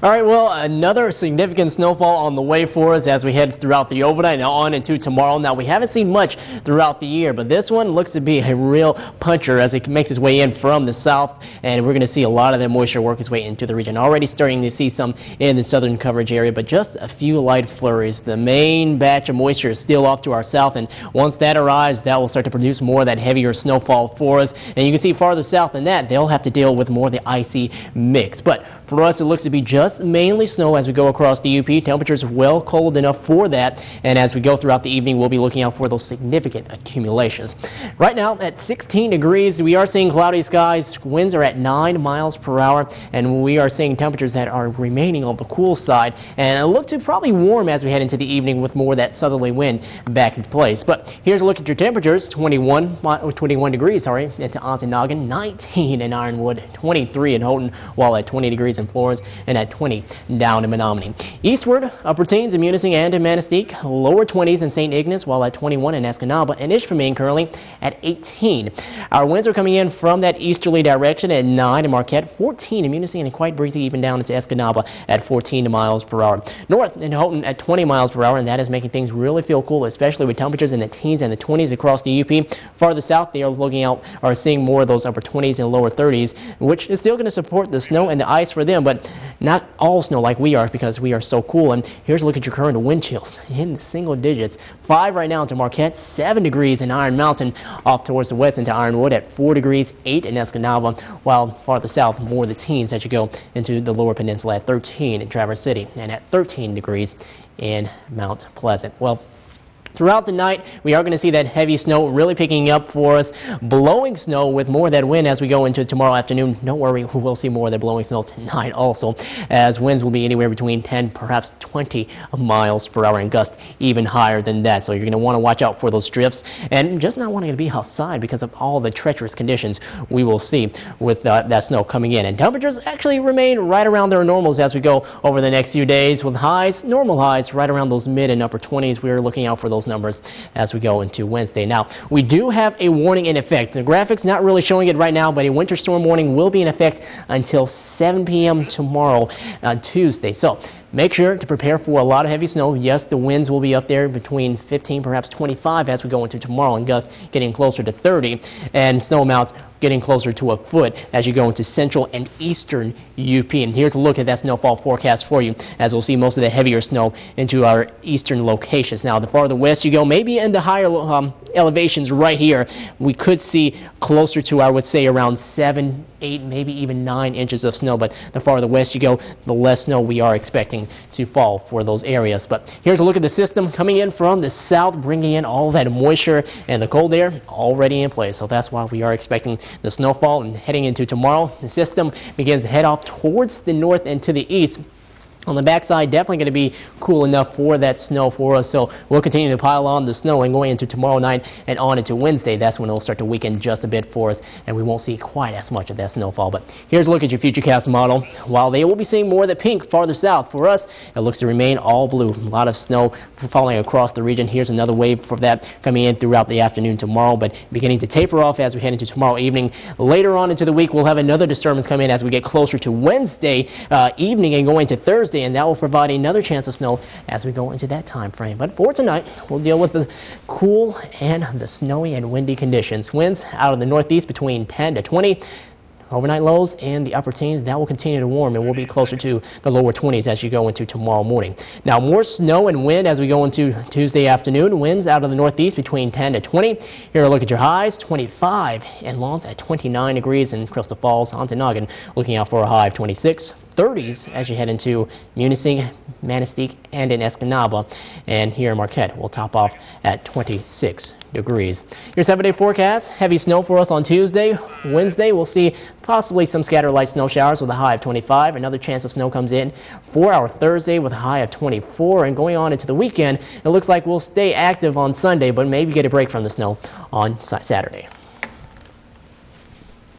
All right, well, another significant snowfall on the way for us as we head throughout the overnight and on into tomorrow. Now, we haven't seen much throughout the year, but this one looks to be a real puncher as it makes its way in from the south, and we're going to see a lot of that moisture work its way into the region. Already starting to see some in the southern coverage area, but just a few light flurries. The main batch of moisture is still off to our south, and once that arrives, that will start to produce more of that heavier snowfall for us. And you can see farther south than that, they'll have to deal with more of the icy mix. But for us, it looks to be just mainly snow as we go across the UP. Temperatures well cold enough for that, and as we go throughout the evening, we'll be looking out for those significant accumulations. Right now at 16 degrees, we are seeing cloudy skies. Winds are at 9 miles per hour, and we are seeing temperatures that are remaining on the cool side, and it look to probably warm as we head into the evening with more of that southerly wind back into place. But here's a look at your temperatures. 21 degrees, into Ontonagon, 19 in Ironwood, 23 in Houghton, while at 20 degrees in Florence, and at 20 down in Menominee. Eastward, upper teens in Munising and in Manistee, lower 20s in St. Ignace, while at 21 in Escanaba and Ishpeming currently at 18. Our winds are coming in from that easterly direction at 9 in Marquette, 14 in Munising, and quite breezy even down into Escanaba at 14 miles per hour. North in Houghton at 20 miles per hour, and that is making things really feel cool, especially with temperatures in the teens and the 20s across the UP. Farther south, they are looking out, are seeing more of those upper 20s and lower 30s, which is still going to support the snow and the ice for them, but not all snow like we are because we are so cool. And here's a look at your current wind chills in the single digits. 5 right now into Marquette, 7 degrees in Iron Mountain, off towards the west into Ironwood at 4 degrees, 8 in Escanaba, while farther south, more of the teens as you go into the lower peninsula at 13 in Traverse City and at 13 degrees in Mount Pleasant. Well, throughout the night, we are going to see that heavy snow really picking up for us, blowing snow with more of that wind as we go into tomorrow afternoon. Don't worry, we will see more of that blowing snow tonight also, as winds will be anywhere between 10, perhaps 20 miles per hour, and gusts even higher than that. So you're going to want to watch out for those drifts and just not wanting to be outside because of all the treacherous conditions we will see with that snow coming in. And temperatures actually remain right around their normals as we go over the next few days, with highs, normal highs, right around those mid and upper 20s. We're looking out for those numbers as we go into Wednesday. Now, we do have a warning in effect. The graphic's not really showing it right now, but a winter storm warning will be in effect until 7 p.m. tomorrow on Tuesday. So make sure to prepare for a lot of heavy snow. Yes, the winds will be up there between 15, perhaps 25 as we go into tomorrow, and gusts getting closer to 30, and snow amounts getting closer to a foot as you go into central and eastern UP. And here's a look at that snowfall forecast for you, as we'll see most of the heavier snow into our eastern locations. Now, the farther west you go, maybe in the higher elevations right here, we could see closer to, I would say, around 7, 8, maybe even 9 inches of snow. But the farther west you go, the less snow we are expecting to fall for those areas. But here's a look at the system coming in from the south, bringing in all that moisture and the cold air already in place. So that's why we are expecting the snowfall. And heading into tomorrow, the system begins to head off towards the north and to the east. On the backside, definitely going to be cool enough for that snow for us, so we'll continue to pile on the snow, and going into tomorrow night and on into Wednesday, that's when it'll start to weaken just a bit for us, and we won't see quite as much of that snowfall. But here's a look at your FUTURECAST model. While they will be seeing more of the pink farther south, for us, it looks to remain all blue. A lot of snow falling across the region. Here's another wave for that coming in throughout the afternoon tomorrow, but beginning to taper off as we head into tomorrow evening. Later on into the week, we'll have another disturbance come in as we get closer to Wednesday evening and go into Thursday, and that will provide another chance of snow as we go into that time frame. But for tonight, we'll deal with the cool and the snowy and windy conditions. Winds out of the northeast between 10 to 20. Overnight lows in the upper teens, that will continue to warm, and we'll be closer to the lower 20s as you go into tomorrow morning. Now, more snow and wind as we go into Tuesday afternoon. Winds out of the northeast between 10 to 20. Here a look at your highs, 25 in Lawrence at 29 degrees in Crystal Falls, Ontonagon looking out for a high of 26. 30s as you head into Munising, Manistee, and in Escanaba. And here in Marquette, we'll top off at 26 degrees. Your 7-day forecast, heavy snow for us on Tuesday. Wednesday, we'll see possibly some scattered light snow showers with a high of 25. Another chance of snow comes in for our Thursday with a high of 24. And going on into the weekend, it looks like we'll stay active on Sunday, but maybe get a break from the snow on Saturday.